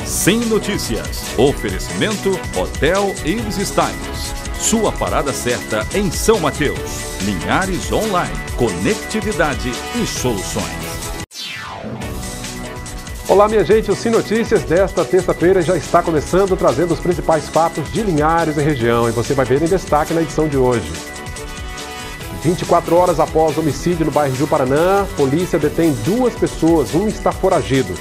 Sem Notícias. Oferecimento Hotel Ibis Styles. Sua parada certa em São Mateus. Linhares Online. Conectividade e soluções. Olá, minha gente. O Sem Notícias desta terça-feira já está começando, trazendo os principais fatos de Linhares e região. E você vai ver em destaque na edição de hoje. 24 horas após o homicídio no bairro Ju-Paraná, polícia detém 2 pessoas, um está foragido.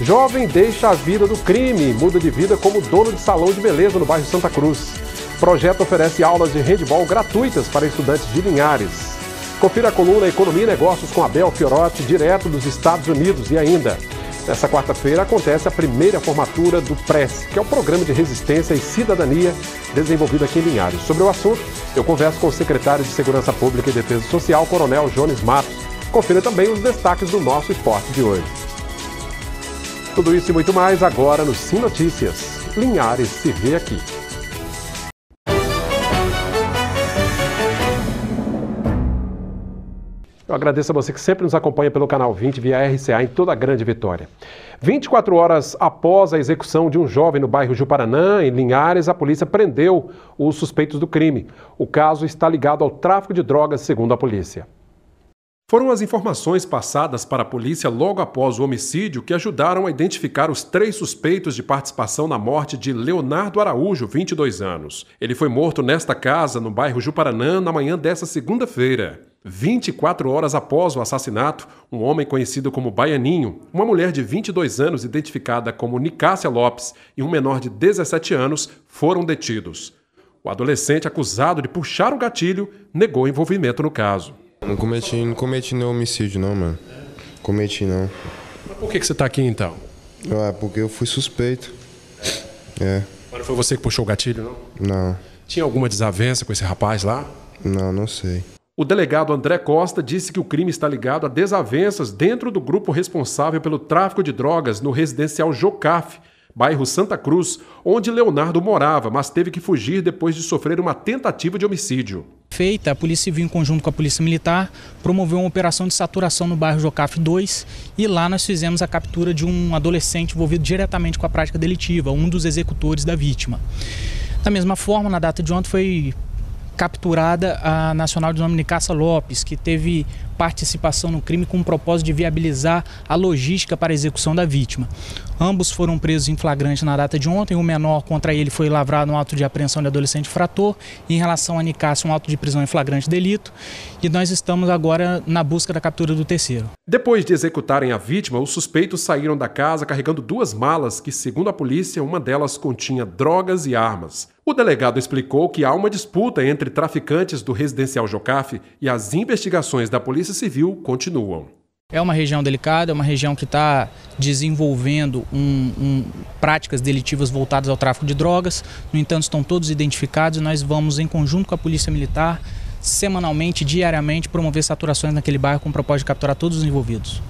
Jovem deixa a vida do crime, muda de vida como dono de salão de beleza no bairro Santa Cruz. Projeto oferece aulas de handebol gratuitas para estudantes de Linhares. Confira a coluna Economia e Negócios com Abel Fiorotti, direto dos Estados Unidos. E ainda, nesta quarta-feira acontece a primeira formatura do PRES, que é o Programa de Resistência e Cidadania desenvolvido aqui em Linhares. Sobre o assunto, eu converso com o secretário de Segurança Pública e Defesa Social, Coronel Jones Matos. Confira também os destaques do nosso esporte de hoje. Tudo isso e muito mais agora no Sem Notícias. Linhares se vê aqui. Eu agradeço a você que sempre nos acompanha pelo canal 20 via RCA em toda a Grande Vitória. 24 horas após a execução de um jovem no bairro Ju-Paraná, em Linhares, a polícia prendeu os suspeitos do crime. O caso está ligado ao tráfico de drogas, segundo a polícia. Foram as informações passadas para a polícia logo após o homicídio que ajudaram a identificar os 3 suspeitos de participação na morte de Leonardo Araújo, 22 anos. Ele foi morto nesta casa, no bairro Ju-Paraná, na manhã desta segunda-feira. 24 horas após o assassinato, um homem conhecido como Baianinho, uma mulher de 22 anos identificada como Nicássia Lopes e um menor de 17 anos foram detidos. O adolescente acusado de puxar o gatilho negou envolvimento no caso. Não cometi nenhum homicídio não, mano. Cometi não. Mas por que você tá aqui então? Porque eu fui suspeito. Mas não foi você que puxou o gatilho, não? Não. Tinha alguma desavença com esse rapaz lá? Não sei. O delegado André Costa disse que o crime está ligado a desavenças dentro do grupo responsável pelo tráfico de drogas no residencial Jocaf, bairro Santa Cruz, onde Leonardo morava, mas teve que fugir depois de sofrer uma tentativa de homicídio. A Polícia Civil, em conjunto com a Polícia Militar, promoveu uma operação de saturação no bairro Jocaf 2 e lá nós fizemos a captura de um adolescente envolvido diretamente com a prática delitiva, um dos executores da vítima. Da mesma forma, na data de ontem foi capturada a nacional de nome Nicássia Lopes, que teve participação no crime com o propósito de viabilizar a logística para a execução da vítima. Ambos foram presos em flagrante na data de ontem. O menor, contra ele, foi lavrado um auto de apreensão de adolescente infrator. Em relação a Nicássia, um auto de prisão em flagrante delito. E nós estamos agora na busca da captura do terceiro. Depois de executarem a vítima, os suspeitos saíram da casa carregando 2 malas que, segundo a polícia, uma delas continha drogas e armas. O delegado explicou que há uma disputa entre traficantes do residencial Jocaf e as investigações da Polícia Civil continuam. É uma região delicada, é uma região que está desenvolvendo práticas delitivas voltadas ao tráfico de drogas. No entanto, estão todos identificados e nós vamos, em conjunto com a Polícia Militar, semanalmente, diariamente, promover saturações naquele bairro com o propósito de capturar todos os envolvidos.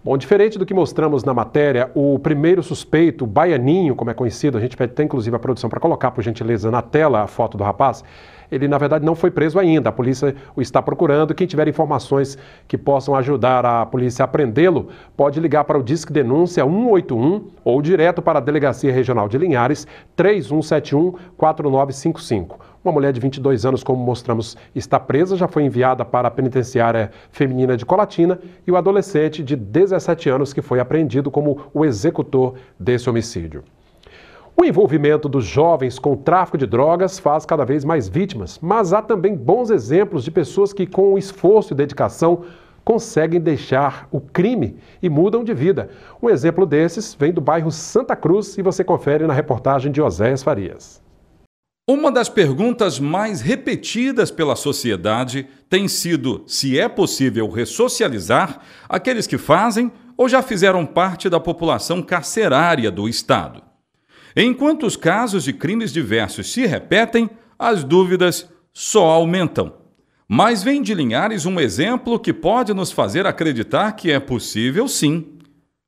Bom, diferente do que mostramos na matéria, o primeiro suspeito, o Baianinho, como é conhecido, a gente pede até inclusive a produção para colocar, por gentileza, na tela a foto do rapaz, ele na verdade não foi preso ainda, a polícia o está procurando. Quem tiver informações que possam ajudar a polícia a prendê-lo, pode ligar para o Disque Denúncia 181 ou direto para a Delegacia Regional de Linhares, 3171-4955. Uma mulher de 22 anos, como mostramos, está presa, já foi enviada para a penitenciária feminina de Colatina, e o adolescente de 17 anos que foi apreendido como o executor desse homicídio. O envolvimento dos jovens com o tráfico de drogas faz cada vez mais vítimas, mas há também bons exemplos de pessoas que, com esforço e dedicação, conseguem deixar o crime e mudam de vida. Um exemplo desses vem do bairro Santa Cruz e você confere na reportagem de Oséias Farias. Uma das perguntas mais repetidas pela sociedade tem sido se é possível ressocializar aqueles que fazem ou já fizeram parte da população carcerária do Estado. Enquanto os casos de crimes diversos se repetem, as dúvidas só aumentam. Mas vem de Linhares um exemplo que pode nos fazer acreditar que é possível sim.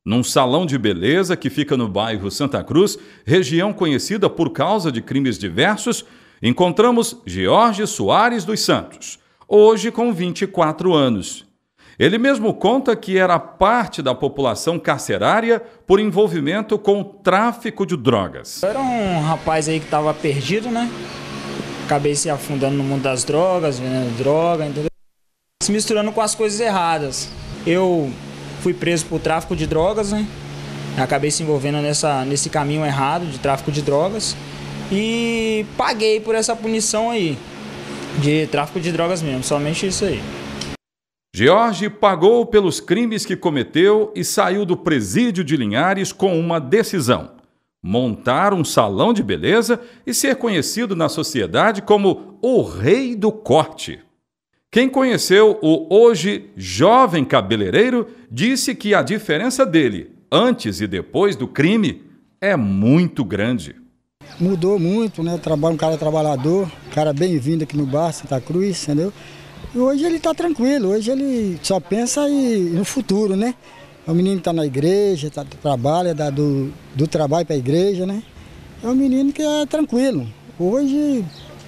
Num salão de beleza que fica no bairro Santa Cruz, região conhecida por causa de crimes diversos, encontramos George Soares dos Santos, hoje com 24 anos. Ele mesmo conta que era parte da população carcerária por envolvimento com o tráfico de drogas. Eu era um rapaz aí que estava perdido, né? Acabei se afundando no mundo das drogas, vendendo droga, entendeu? Se misturando com as coisas erradas. Eu fui preso por tráfico de drogas, né? Acabei se envolvendo nesse caminho errado de tráfico de drogas e paguei por essa punição aí, de tráfico de drogas mesmo, somente isso aí. George pagou pelos crimes que cometeu e saiu do presídio de Linhares com uma decisão: montar um salão de beleza e ser conhecido na sociedade como o Rei do Corte. Quem conheceu o hoje jovem cabeleireiro disse que a diferença dele, antes e depois do crime, é muito grande. Mudou muito, né? Um cara trabalhador, um cara bem-vindo aqui no bar, Santa Cruz, entendeu? E hoje ele está tranquilo, hoje ele só pensa no futuro, né? É um menino que está na igreja, trabalha, dá do trabalho para a igreja, né? É um menino que é tranquilo. Hoje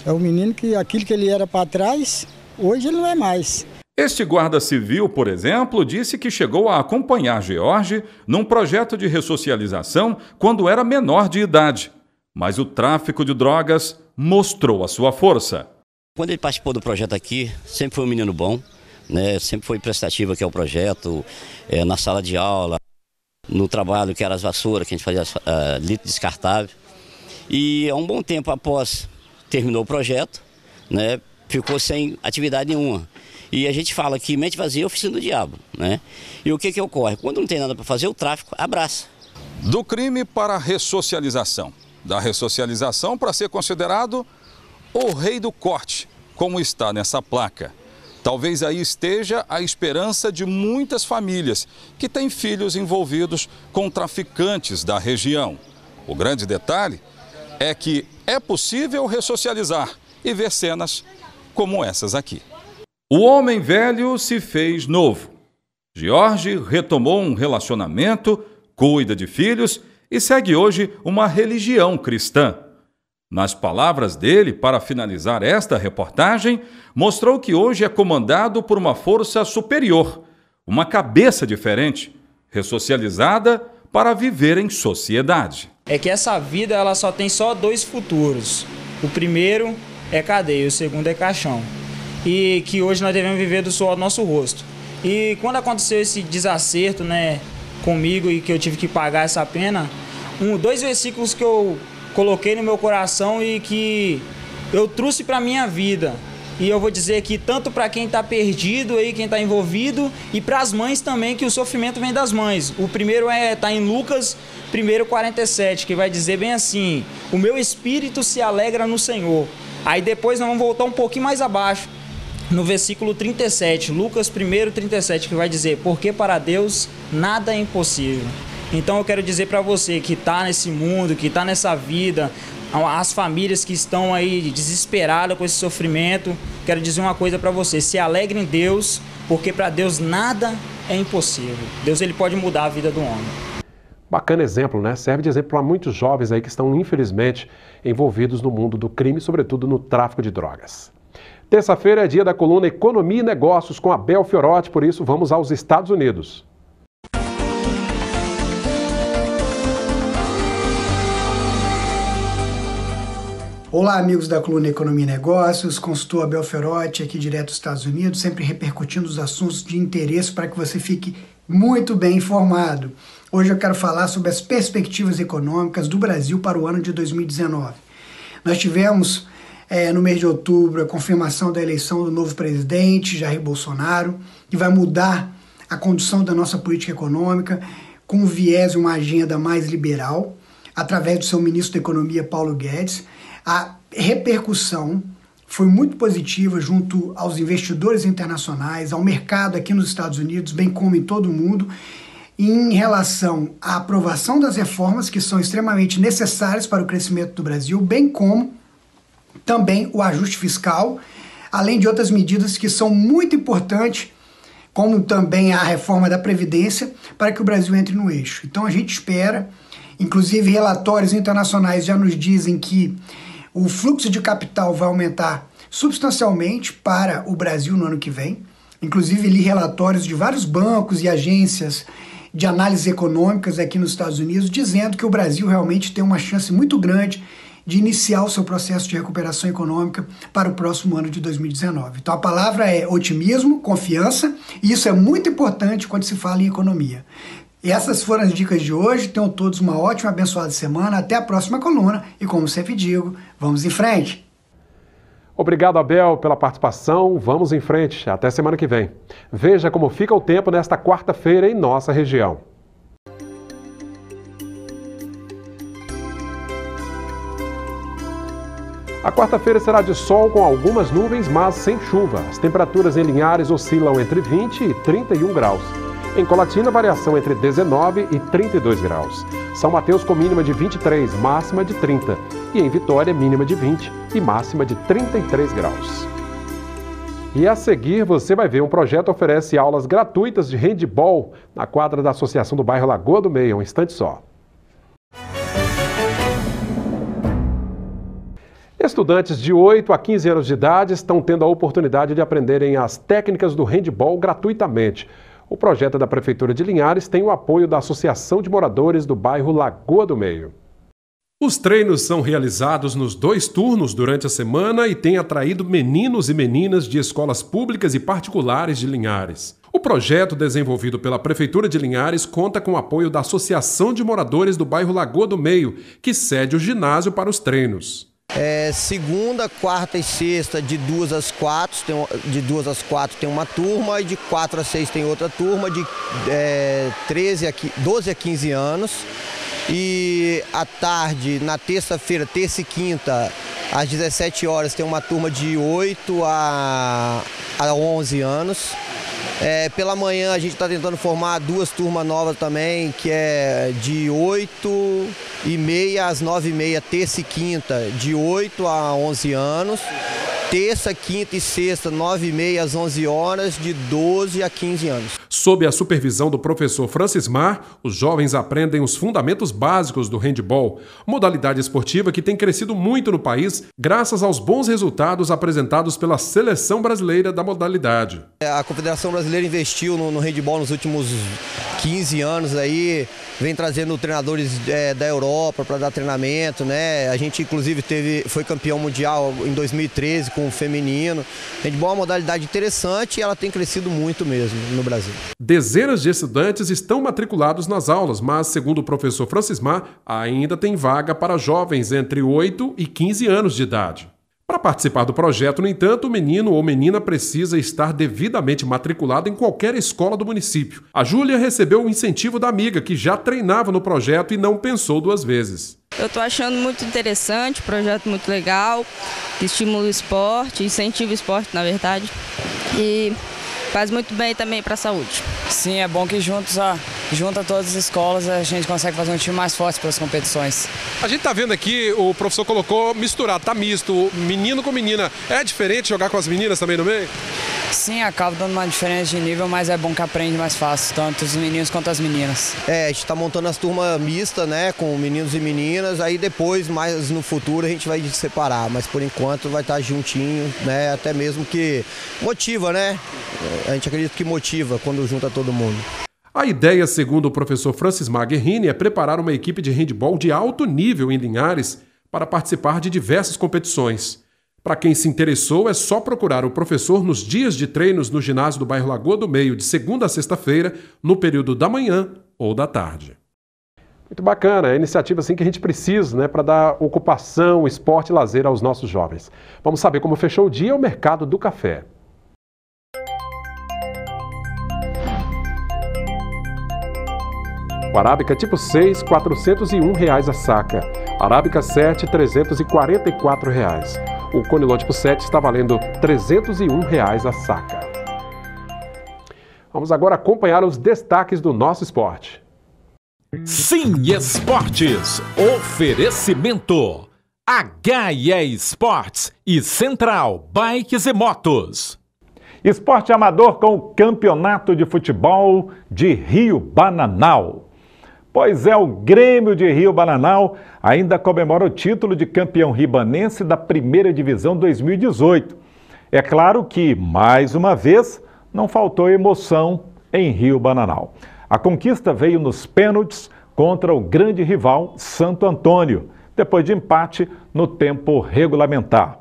é um menino que aquilo que ele era para trás, hoje ele não é mais. Este guarda civil, por exemplo, disse que chegou a acompanhar George num projeto de ressocialização quando era menor de idade. Mas o tráfico de drogas mostrou a sua força. Quando ele participou do projeto aqui, sempre foi um menino bom, né? Sempre foi prestativo aqui ao projeto, na sala de aula, no trabalho que era as vassouras, que a gente fazia lixo descartável. E há um bom tempo após terminou o projeto, né? Ficou sem atividade nenhuma. E a gente fala que mente vazia é oficina do diabo, né? E o que ocorre? Quando não tem nada para fazer, o tráfico abraça. Do crime para a ressocialização. Da ressocialização para ser considerado o Rei do Corte, como está nessa placa. Talvez aí esteja a esperança de muitas famílias que têm filhos envolvidos com traficantes da região. O grande detalhe é que é possível ressocializar e ver cenas como essas aqui. O homem velho se fez novo. George retomou um relacionamento, cuida de filhos e segue hoje uma religião cristã. Nas palavras dele, para finalizar esta reportagem, mostrou que hoje é comandado por uma força superior, uma cabeça diferente, ressocializada para viver em sociedade. É que essa vida ela só tem dois futuros. O primeiro é cadeia, o segundo é caixão. E que hoje nós devemos viver do suor do nosso rosto. E quando aconteceu esse desacerto, né, comigo e que eu tive que pagar essa pena, dois versículos que eu coloquei no meu coração e que eu trouxe para minha vida. E eu vou dizer que tanto para quem está perdido aí, quem está envolvido, e para as mães também, que o sofrimento vem das mães. O primeiro está em Lucas 1:47, que vai dizer bem assim: o meu espírito se alegra no Senhor. Aí depois nós vamos voltar um pouquinho mais abaixo, no versículo 37, Lucas 1:37, que vai dizer: porque para Deus nada é impossível. Então eu quero dizer para você que está nesse mundo, que está nessa vida, as famílias que estão aí desesperadas com esse sofrimento, quero dizer uma coisa para você: se alegre em Deus, porque para Deus nada é impossível. Deus ele pode mudar a vida do homem. Bacana exemplo, né? Serve de exemplo para muitos jovens aí que estão, infelizmente, envolvidos no mundo do crime, sobretudo no tráfico de drogas. Terça-feira é dia da coluna Economia e Negócios com Abel Fiorotti, por isso vamos aos Estados Unidos. Olá, amigos da coluna Economia e Negócios, consultor Abel Fiorotti, aqui direto dos Estados Unidos, sempre repercutindo os assuntos de interesse para que você fique muito bem informado. Hoje eu quero falar sobre as perspectivas econômicas do Brasil para o ano de 2019. Nós tivemos no mês de outubro a confirmação da eleição do novo presidente, Jair Bolsonaro, que vai mudar a condução da nossa política econômica com um viés e uma agenda mais liberal, através do seu ministro da Economia, Paulo Guedes. A repercussão foi muito positiva junto aos investidores internacionais, ao mercado aqui nos Estados Unidos, bem como em todo o mundo, em relação à aprovação das reformas que são extremamente necessárias para o crescimento do Brasil, bem como também o ajuste fiscal, além de outras medidas que são muito importantes, como também a reforma da Previdência, para que o Brasil entre no eixo. Então a gente espera, inclusive relatórios internacionais já nos dizem que o fluxo de capital vai aumentar substancialmente para o Brasil no ano que vem. Inclusive, li relatórios de vários bancos e agências de análises econômicas aqui nos Estados Unidos, dizendo que o Brasil realmente tem uma chance muito grande de iniciar o seu processo de recuperação econômica para o próximo ano de 2019. Então a palavra é otimismo, confiança, e isso é muito importante quando se fala em economia. E essas foram as dicas de hoje. Tenham todos uma ótima, abençoada semana. Até a próxima coluna e, como sempre digo, vamos em frente. Obrigado, Abel, pela participação. Vamos em frente. Até semana que vem. Veja como fica o tempo nesta quarta-feira em nossa região. A quarta-feira será de sol com algumas nuvens, mas sem chuva. As temperaturas em Linhares oscilam entre 20 e 31 graus. Em Colatina, variação entre 19 e 32 graus. São Mateus com mínima de 23, máxima de 30. E em Vitória, mínima de 20 e máxima de 33 graus. E a seguir, você vai ver um projeto que oferece aulas gratuitas de handebol na quadra da Associação do Bairro Lagoa do Meio. Um instante só. Estudantes de 8 a 15 anos de idade estão tendo a oportunidade de aprenderem as técnicas do handebol gratuitamente. O projeto da Prefeitura de Linhares tem o apoio da Associação de Moradores do Bairro Lagoa do Meio. Os treinos são realizados nos 2 turnos durante a semana e têm atraído meninos e meninas de escolas públicas e particulares de Linhares. O projeto, desenvolvido pela Prefeitura de Linhares, conta com o apoio da Associação de Moradores do Bairro Lagoa do Meio, que cede o ginásio para os treinos. Segunda, quarta e sexta, de 2 às 4 tem uma turma, e de 4 às 6 tem outra turma, de 12 a 15 anos. E à tarde, na terça-feira, terça e quinta, às 17 horas, tem uma turma de 8 a 11 anos. Pela manhã a gente está tentando formar 2 turmas novas também, que é de 8h30 às 9h30, terça e quinta, de 8 a 11 anos. Terça, quinta e sexta, 9h30 às 11 horas, de 12 a 15 anos. Sob a supervisão do professor Francismar, os jovens aprendem os fundamentos básicos do handebol, modalidade esportiva que tem crescido muito no país graças aos bons resultados apresentados pela seleção brasileira da modalidade. A Confederação Brasileira investiu no handebol nos últimos 15 anos aí, vem trazendo treinadores da Europa para dar treinamento, né? A gente inclusive foi campeão mundial em 2013 com o feminino. Handebol é uma modalidade interessante e ela tem crescido muito mesmo no Brasil. Dezenas de estudantes estão matriculados nas aulas, mas, segundo o professor Francismar, ainda tem vaga para jovens entre 8 e 15 anos de idade. Para participar do projeto, no entanto, o menino ou menina precisa estar devidamente matriculado em qualquer escola do município. A Júlia recebeu o incentivo da amiga, que já treinava no projeto e não pensou 2 vezes. Eu estou achando muito interessante, projeto muito legal, estimula o esporte, incentiva o esporte, na verdade, e faz muito bem também para a saúde. Sim, é bom que junta todas as escolas, a gente consegue fazer um time mais forte para as competições. A gente tá vendo aqui, o professor colocou misturado, tá misto, menino com menina. É diferente jogar com as meninas também no meio? Sim, acaba dando uma diferença de nível, mas é bom que aprende mais fácil, tanto os meninos quanto as meninas. A gente está montando as turmas mistas, né, com meninos e meninas, aí depois, mais no futuro, a gente vai separar, mas por enquanto vai estar juntinho, né, até mesmo que motiva, né, a gente acredita que motiva quando junta todo mundo. A ideia, segundo o professor Francismar Guerrini, é preparar uma equipe de handebol de alto nível em Linhares para participar de diversas competições. Para quem se interessou, é só procurar o professor nos dias de treinos no ginásio do bairro Lagoa do Meio, de segunda a sexta-feira, no período da manhã ou da tarde. Muito bacana, é a iniciativa assim que a gente precisa, né, para dar ocupação, esporte e lazer aos nossos jovens. Vamos saber como fechou o dia o mercado do café. O Arábica tipo 6, R$ 401 a saca. Arábica 7, R$ 344. O Conilon tipo 7 está valendo R$ 301 a saca. Vamos agora acompanhar os destaques do nosso esporte. Sim Esportes. Oferecimento. HIE Esportes e Central Bikes e Motos. Esporte amador com o Campeonato de Futebol de Rio Bananal. Pois é, o Grêmio de Rio Bananal ainda comemora o título de campeão ribanense da Primeira Divisão 2018. É claro que, mais uma vez, não faltou emoção em Rio Bananal. A conquista veio nos pênaltis contra o grande rival Santo Antônio, depois de empate no tempo regulamentar.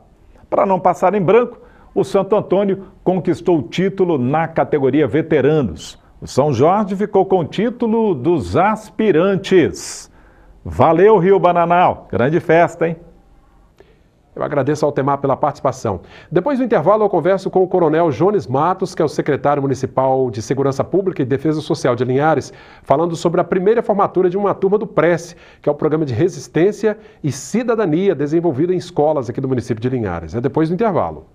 Para não passar em branco, o Santo Antônio conquistou o título na categoria veteranos. O São Jorge ficou com o título dos aspirantes. Valeu, Rio Bananal. Grande festa, hein? Eu agradeço ao Altemar pela participação. Depois do intervalo, eu converso com o Coronel Jones Matos, que é o secretário municipal de Segurança Pública e Defesa Social de Linhares, falando sobre a primeira formatura de uma turma do PRESSE, que é o Programa de Resistência e Cidadania desenvolvido em escolas aqui do município de Linhares. É depois do intervalo.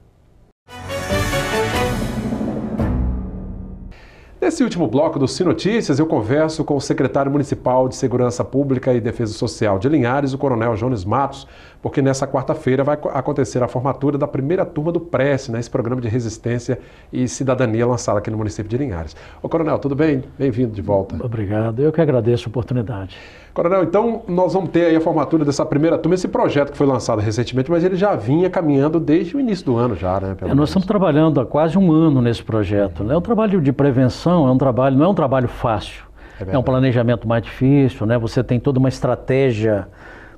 Nesse último bloco do Sim Notícias, eu converso com o secretário municipal de Segurança Pública e Defesa Social de Linhares, o Coronel Jones Matos, porque nessa quarta-feira vai acontecer a formatura da primeira turma do PRESSE, né, esse programa de resistência e cidadania lançado aqui no município de Linhares. Ô Coronel, tudo bem? Bem-vindo de volta. Obrigado, eu que agradeço a oportunidade. Coronel, então nós vamos ter aí a formatura dessa primeira turma, esse projeto que foi lançado recentemente, mas ele já vinha caminhando desde o início do ano já, né? Nós estamos trabalhando há quase um ano nesse projeto, né? O trabalho de prevenção não é um trabalho fácil, é um planejamento mais difícil, né? Você tem toda uma estratégia,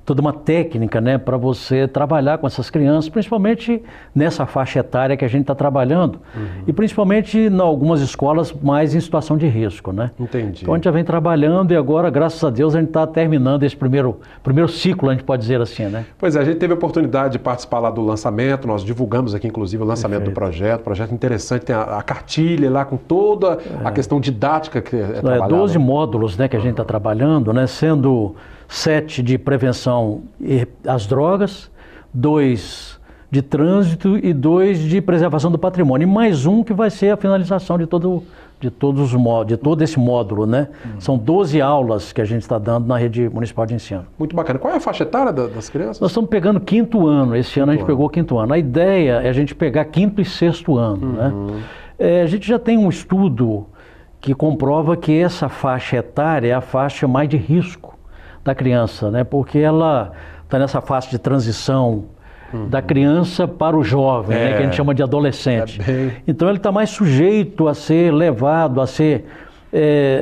toda uma técnica, né, para você trabalhar com essas crianças, principalmente nessa faixa etária que a gente está trabalhando, e principalmente em algumas escolas mais em situação de risco, né? Entendi. Então a gente já vem trabalhando e agora, graças a Deus, a gente está terminando esse primeiro ciclo, a gente pode dizer assim, né? Pois é, a gente teve a oportunidade de participar lá do lançamento, nós divulgamos aqui, inclusive, o lançamento do projeto interessante, tem a cartilha lá com toda a questão didática que é trabalhada. 12 módulos, né, que a gente está trabalhando, né, sendo 7 de prevenção às drogas, 2 de trânsito e 2 de preservação do patrimônio. E mais um que vai ser a finalização de todo esse módulo, né? São 12 aulas que a gente está dando na rede municipal de ensino. Muito bacana. Qual é a faixa etária das crianças? Nós estamos pegando 5º ano. Esse ano a gente pegou o 5º ano. A ideia é a gente pegar 5º e 6º ano, né? A gente já tem um estudo que comprova que essa faixa etária é a faixa mais de risco da criança, né? Porque ela está nessa fase de transição da criança para o jovem, né? Que a gente chama de adolescente. Então ele está mais sujeito a ser levado, a ser,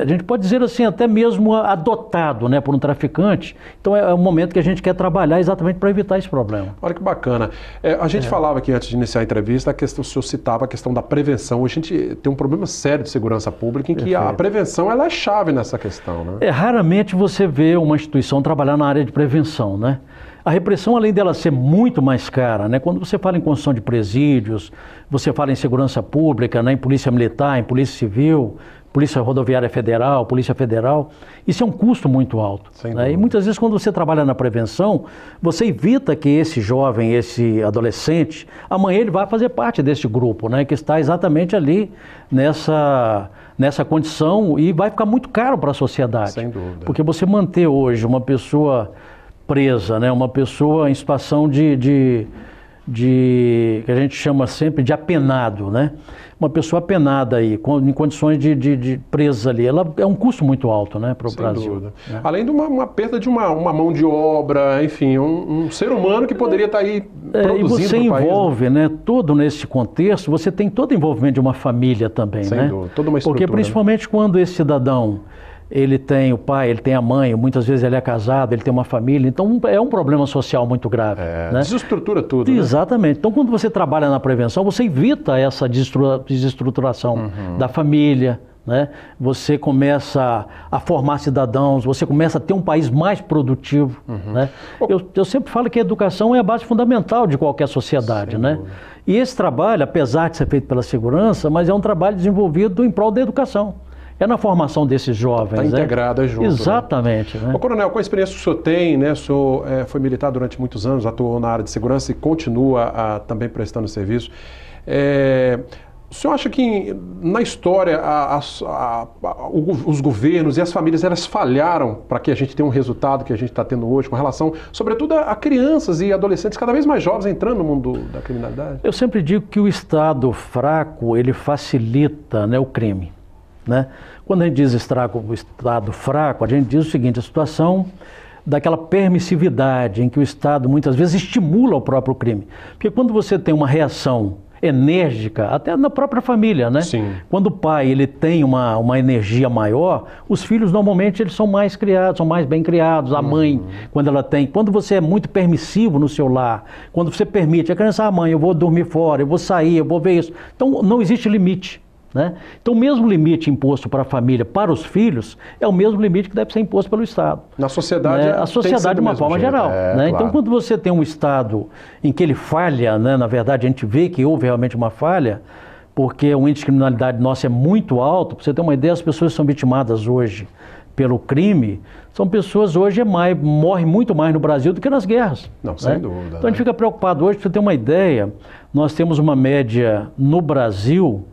a gente pode dizer assim, até mesmo adotado, né, por um traficante. Então é um momento que a gente quer trabalhar exatamente para evitar esse problema. Olha que bacana. A gente falava aqui antes de iniciar a entrevista, o senhor citava a questão da prevenção. Hoje a gente tem um problema sério de segurança pública em que a prevenção ela é chave nessa questão, né? Raramente você vê uma instituição trabalhar na área de prevenção, né? A repressão, além dela ser muito mais cara, né? Quando você fala em construção de presídios, você fala em segurança pública, né? Em polícia militar, em polícia civil, Polícia Rodoviária Federal, Polícia Federal, isso é um custo muito alto, né? E muitas vezes quando você trabalha na prevenção, você evita que esse jovem, esse adolescente, amanhã ele vai fazer parte desse grupo, né? Que está exatamente ali nessa condição e vai ficar muito caro para a sociedade. Sem dúvida. Porque você manter hoje uma pessoa presa, né? Uma pessoa em situação que a gente chama sempre de apenado, né? Uma pessoa apenada aí, em condições de presa ali, ela é um custo muito alto, né, para o Brasil. Sem dúvida. Além de uma perda de uma mão de obra, enfim, um ser humano que poderia estar aí produzindo. E você envolve, né, todo nesse contexto, você tem todo o envolvimento de uma família também, Sem né? dúvida, toda uma estrutura. Porque principalmente quando esse cidadão, ele tem o pai, ele tem a mãe, muitas vezes ele é casado, ele tem uma família, então é um problema social muito grave. Né? Desestrutura tudo. Exatamente. Né? Então quando você trabalha na prevenção, você evita essa desestruturação da família, né? Você começa a formar cidadãos, você começa a ter um país mais produtivo. Né? Eu sempre falo que a educação é a base fundamental de qualquer sociedade. Né? E esse trabalho, apesar de ser feito pela segurança, mas é um trabalho desenvolvido em prol da educação. É na formação desses jovens. Está integrada junto. Exatamente. Né? Ô, Coronel, com a experiência que o senhor tem, né? O senhor foi militar durante muitos anos, atuou na área de segurança e continua também prestando serviço. O senhor acha que na história os governos e as famílias elas falharam para que a gente tenha um resultado que a gente está tendo hoje com relação, sobretudo, a crianças e adolescentes cada vez mais jovens entrando no mundo da criminalidade? Eu sempre digo que o Estado fraco, ele facilita, né, o crime. Né? Quando a gente diz o Estado fraco, a gente diz o seguinte, a situação daquela permissividade em que o Estado muitas vezes estimula o próprio crime. Porque quando você tem uma reação enérgica, até na própria família, né? Sim. Quando o pai ele tem uma energia maior, os filhos normalmente eles são mais criados, são mais bem criados. A mãe, quando você é muito permissivo no seu lar, quando você permite, a criança, mãe, eu vou dormir fora, eu vou sair, eu vou ver isso. Então não existe limite. Né? Então, o mesmo limite imposto para a família, para os filhos, é o mesmo limite que deve ser imposto pelo Estado. Na sociedade, né? A sociedade de uma forma geral. Né? Claro. Então, quando você tem um Estado em que ele falha, né? Na verdade, a gente vê que houve realmente uma falha, porque o índice de criminalidade nosso é muito alto. Para você ter uma ideia, as pessoas que são vitimadas hoje pelo crime, são pessoas hoje morrem muito mais no Brasil do que nas guerras. Não, né? sem dúvida. Então, a gente fica preocupado hoje. Para você ter uma ideia, nós temos uma média no Brasil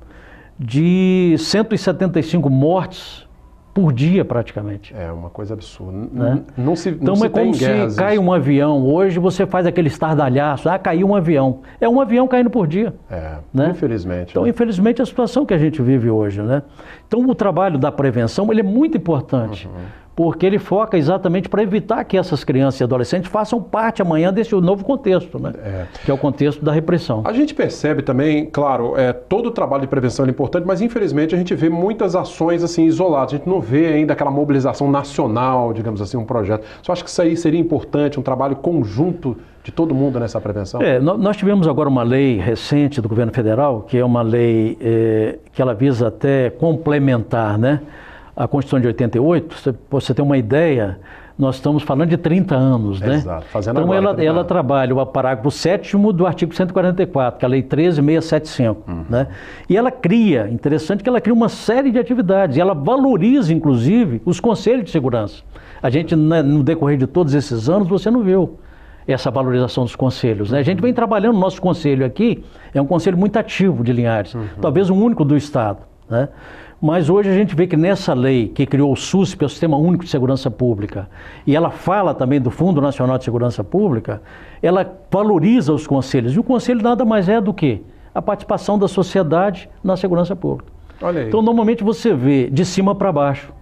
de 175 mortes por dia, praticamente. É uma coisa absurda. Né? Não se então, não é como se cai um avião. Hoje você faz aquele estardalhaço, caiu um avião. É um avião caindo por dia. Né? Infelizmente. Então, infelizmente, é a situação que a gente vive hoje. Né? Então, o trabalho da prevenção ele é muito importante. Porque ele foca exatamente para evitar que essas crianças e adolescentes façam parte amanhã desse novo contexto, né? Que é o contexto da repressão. A gente percebe também, claro, todo o trabalho de prevenção é importante, mas infelizmente a gente vê muitas ações assim isoladas. A gente não vê ainda aquela mobilização nacional, digamos assim, um projeto. Você acha que isso aí seria importante, um trabalho conjunto de todo mundo nessa prevenção? Nós tivemos agora uma lei recente do governo federal, que é uma lei que ela visa até complementar, né? A Constituição de 88, você tem uma ideia, nós estamos falando de 30 anos, né? Exato, fazendo então agora, ela trabalha o parágrafo 7º do artigo 144, que é a Lei 13.675, né? E ela cria, interessante que ela cria uma série de atividades, e ela valoriza, inclusive, os conselhos de segurança. A gente, no decorrer de todos esses anos, você não viu essa valorização dos conselhos, né? A gente vem trabalhando, nosso conselho aqui é um conselho muito ativo de Linhares, talvez o único do Estado, né? Mas hoje a gente vê que nessa lei que criou o SUSP, que é o Sistema Único de Segurança Pública, e ela fala também do Fundo Nacional de Segurança Pública, ela valoriza os conselhos. E o conselho nada mais é do que a participação da sociedade na segurança pública. Olha aí. Então, normalmente você vê de cima para baixo.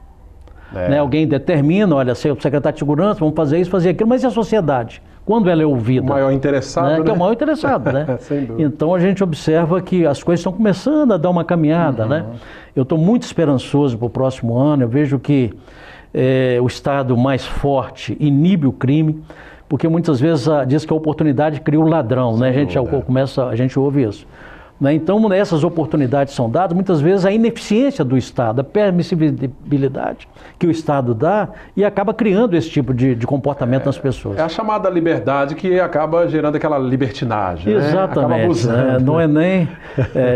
Né? Alguém determina, olha, o secretário de segurança, vamos fazer isso, fazer aquilo, mas e a sociedade? Quando ela é ouvida? O maior interessado, né? Que é o maior interessado, né? Sem dúvida. Então a gente observa que as coisas estão começando a dar uma caminhada, né? Eu estou muito esperançoso para o próximo ano, eu vejo que o Estado mais forte inibe o crime, porque muitas vezes diz que a oportunidade cria o ladrão, né? A gente ouve isso. Né? Então, essas oportunidades são dadas, muitas vezes a ineficiência do Estado, a permissibilidade que o Estado dá e acaba criando esse tipo de comportamento nas pessoas. É a chamada liberdade que acaba gerando aquela libertinagem. Exatamente. Né? Não é nem...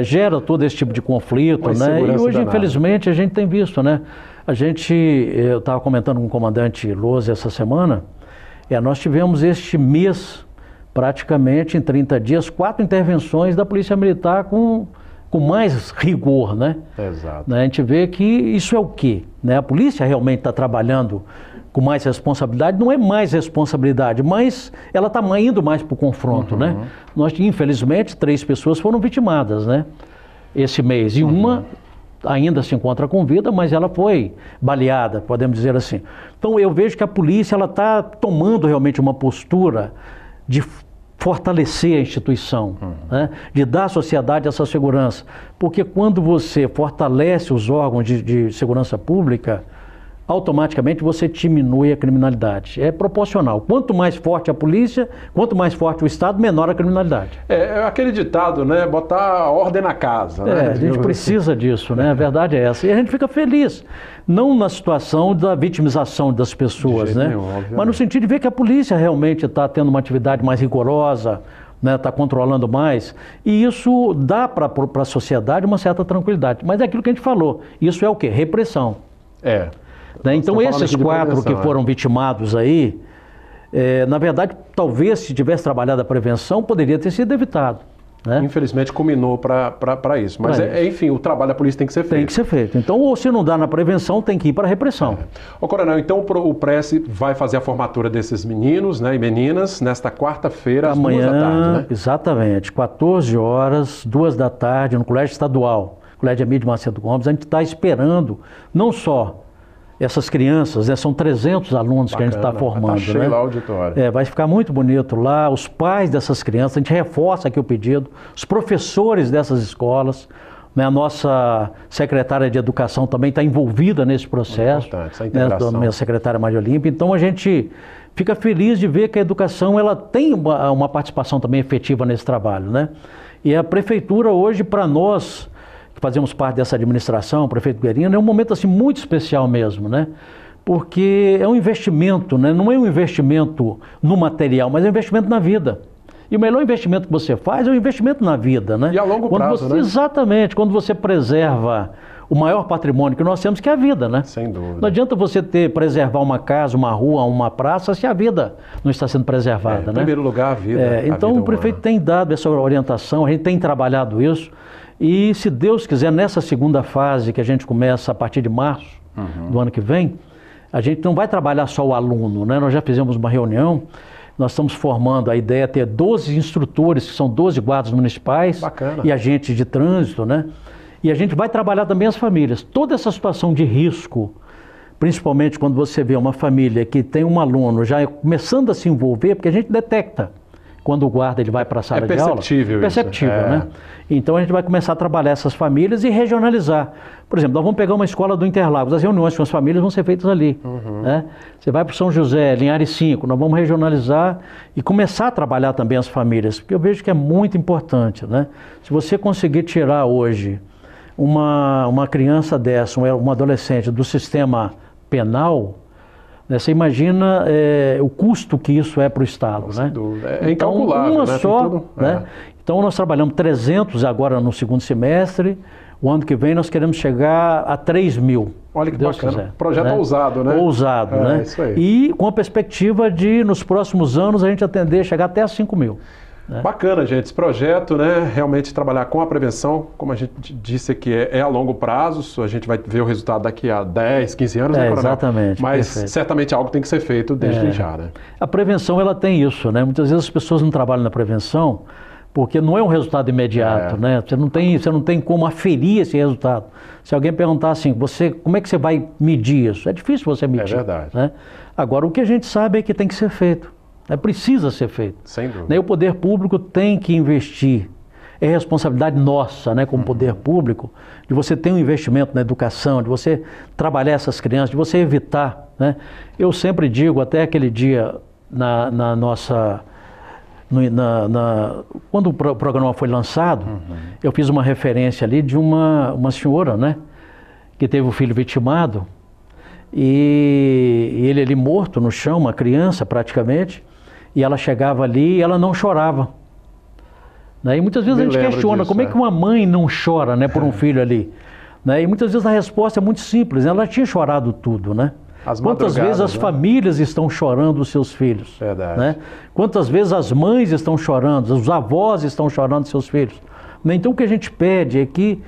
gera todo esse tipo de conflito. Né? E hoje, infelizmente, a gente tem visto, né? Eu estava comentando com o comandante Lousa essa semana, nós tivemos este mês... praticamente em 30 dias, 4 intervenções da Polícia Militar com mais rigor, né? Exato. A gente vê que isso é o quê? Né? A polícia realmente está trabalhando com mais responsabilidade, não é mais responsabilidade, mas ela está indo mais para o confronto, né? Nós, infelizmente, 3 pessoas foram vitimadas, né? Esse mês, e uma ainda se encontra com vida, mas ela foi baleada, podemos dizer assim. Então eu vejo que a polícia ela está tomando realmente uma postura de fortalecer a instituição, né? De dar à sociedade essa segurança. Porque quando você fortalece os órgãos de segurança pública, automaticamente você diminui a criminalidade. É proporcional. Quanto mais forte a polícia, quanto mais forte o Estado, menor a criminalidade. É aquele ditado, né? Botar a ordem na casa. Né? A gente precisa disso, né? A verdade é essa. E a gente fica feliz. Não na situação da vitimização das pessoas, né? Nenhum, mas no sentido de ver que a polícia realmente está tendo uma atividade mais rigorosa, né? Está controlando mais. E isso dá para a sociedade uma certa tranquilidade. Mas é aquilo que a gente falou. Isso é o quê? Repressão. Né? Então esses 4 que foram vitimados aí, na verdade, talvez se tivesse trabalhado a prevenção, poderia ter sido evitado. Né? Infelizmente culminou para isso. Mas, enfim, o trabalho da polícia tem que ser feito. Tem que ser feito. Então, ou se não dá na prevenção, tem que ir para a repressão. Ô, Coronel, então o Prece vai fazer a formatura desses meninos, né, e meninas nesta quarta-feira, às 2 da tarde, né? Exatamente. 14 horas, 2 da tarde, no Colégio Estadual, Colégio Emílio Macedo Gomes. A gente está esperando, não só essas crianças, né? São 300 alunos que a gente está formando. Tá cheio, né? lá o auditório. Vai ficar muito bonito lá, os pais dessas crianças, a gente reforça aqui o pedido, os professores dessas escolas, né? A nossa secretária de Educação também está envolvida nesse processo, essa integração. Né? A minha secretária Maria Olímpia. Então a gente fica feliz de ver que a educação ela tem uma participação também efetiva nesse trabalho, né? E a prefeitura hoje, para nós, que fazemos parte dessa administração, o prefeito Guerino, é um momento assim muito especial mesmo, né? Porque é um investimento, né? Não é um investimento no material, mas é um investimento na vida. E o melhor investimento que você faz é um investimento na vida, né? E a longo prazo, né? Exatamente, quando você preserva o maior patrimônio que nós temos, que é a vida, né? Sem dúvida. Não adianta você preservar uma casa, uma rua, uma praça, se a vida não está sendo preservada, né? Em primeiro lugar, a vida. Então o prefeito tem dado essa orientação, a gente tem trabalhado isso. E se Deus quiser, nessa segunda fase que a gente começa a partir de março do ano que vem, a gente não vai trabalhar só o aluno, né? Nós já fizemos uma reunião, nós estamos formando, a ideia é ter 12 instrutores, que são 12 guardas municipais. Bacana. E agentes de trânsito, né? E a gente vai trabalhar também as famílias. Toda essa situação de risco, principalmente quando você vê uma família que tem um aluno já começando a se envolver, porque a gente detecta quando o guarda ele vai para a sala de aula. Perceptível, né? Então a gente vai começar a trabalhar essas famílias e regionalizar. Por exemplo, nós vamos pegar uma escola do Interlagos, as reuniões com as famílias vão ser feitas ali. Né? Você vai para o São José, Linhares 5, nós vamos regionalizar e começar a trabalhar também as famílias, porque eu vejo que é muito importante, né? Se você conseguir tirar hoje uma criança dessa, um adolescente do sistema penal, né, você imagina o custo que isso é para o Estado, né? É incalculável, uma né? só, Tudo, né? Então nós trabalhamos 300 agora no segundo semestre, o ano que vem nós queremos chegar a 3 mil. Olha que Deus bacana. quiser, Projeto ousado, né? Ousado, né? Isso aí. E com a perspectiva de, nos próximos anos, a gente atender, chegar até a 5 mil. Né? Bacana, gente, esse projeto, né, realmente trabalhar com a prevenção, como a gente disse aqui, é a longo prazo, a gente vai ver o resultado daqui a 10, 15 anos, né, Coronel? Exatamente. Mas perfeito. certamente algo tem que ser feito desde já, né? A prevenção, ela tem isso, né? Muitas vezes as pessoas não trabalham na prevenção porque não é um resultado imediato, né? Você não tem como aferir esse resultado. Se alguém perguntar assim, como é que você vai medir isso? É difícil você medir. É verdade. Né? Agora, o que a gente sabe é que tem que ser feito. Precisa ser feito. Sem dúvida. E o poder público tem que investir. É responsabilidade nossa, né, como poder público, de você ter um investimento na educação, de você trabalhar essas crianças, de você evitar, né? Eu sempre digo, até aquele dia quando o programa foi lançado, eu fiz uma referência ali de uma senhora, né, que teve o filho vitimado e ele ali morto no chão, uma criança praticamente. E ela chegava ali e ela não chorava. Né? E muitas vezes a gente questiona como é que uma mãe não chora, né, por um filho ali. Né? E muitas vezes a resposta é muito simples, né? Ela tinha chorado tudo, né? Quantas vezes as famílias estão chorando os seus filhos? Verdade. Né? Quantas vezes as mães estão chorando, os avós estão chorando seus filhos? Né? Então o que a gente pede é que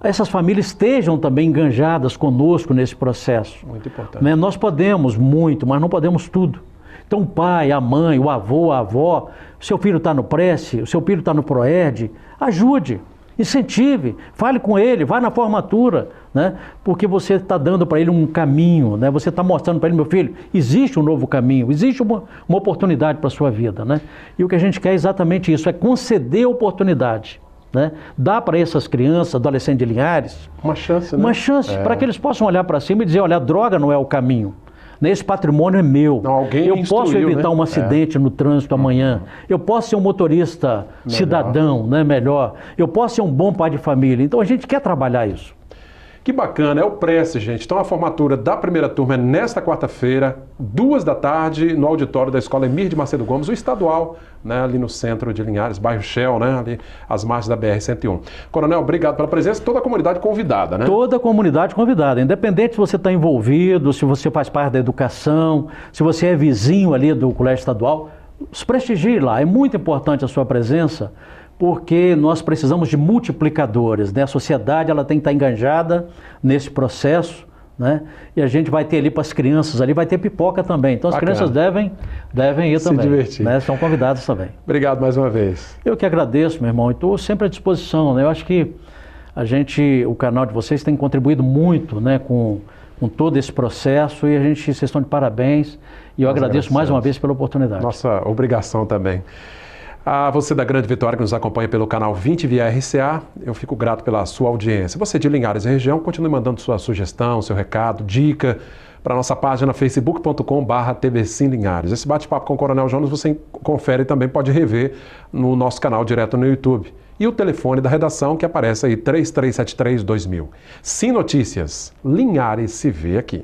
essas famílias estejam também enganjadas conosco nesse processo. Muito importante. Né? Nós podemos muito, mas não podemos tudo. Então o pai, a mãe, o avô, a avó, o seu filho está no Prece, o seu filho está no Proerd, ajude, incentive, fale com ele, vá na formatura, né? Porque você está dando para ele um caminho, né? Você está mostrando para ele, meu filho, existe um novo caminho, existe uma oportunidade para a sua vida, né? E o que a gente quer é exatamente isso, é conceder oportunidade. Né? Dá para essas crianças, adolescentes de Linhares, uma chance, né? Uma chance para que eles possam olhar para cima e dizer, olha, a droga não é o caminho. Esse patrimônio é meu. Eu posso evitar um acidente no trânsito amanhã. Eu posso ser um motorista cidadão, né, melhor. Eu posso ser um bom pai de família. Então a gente quer trabalhar isso. Que bacana, é o Prece, gente. Então a formatura da primeira turma é nesta quarta-feira, 14h, no auditório da Escola Emir de Macedo Gomes, o estadual, né, ali no centro de Linhares, bairro Shell, né, ali às margens da BR-101. Coronel, obrigado pela presença, toda a comunidade convidada, né? Toda a comunidade convidada, independente se você está envolvido, se você faz parte da educação, se você é vizinho ali do colégio estadual, se prestigie lá, é muito importante a sua presença, porque nós precisamos de multiplicadores, né? A sociedade ela tem que estar enganjada nesse processo, né? E a gente vai ter ali para as crianças, ali vai ter pipoca também, então as crianças devem ir também, divertir. Né? São convidadas também. Obrigado mais uma vez. Eu que agradeço, meu irmão, e estou sempre à disposição, né? Eu acho que o canal de vocês tem contribuído muito, né, com com todo esse processo e vocês estão de parabéns e eu agradeço mais uma vez pela oportunidade. Nossa obrigação também. A você da Grande Vitória que nos acompanha pelo canal 20 via RCA, eu fico grato pela sua audiência. Você de Linhares e região, continue mandando sua sugestão, seu recado, dica para a nossa página facebook.com/tvcimlinhares. Esse bate-papo com o Coronel Jonas você confere e também pode rever no nosso canal direto no YouTube. E o telefone da redação que aparece aí, 3373-2000. Sim Notícias, Linhares se vê aqui.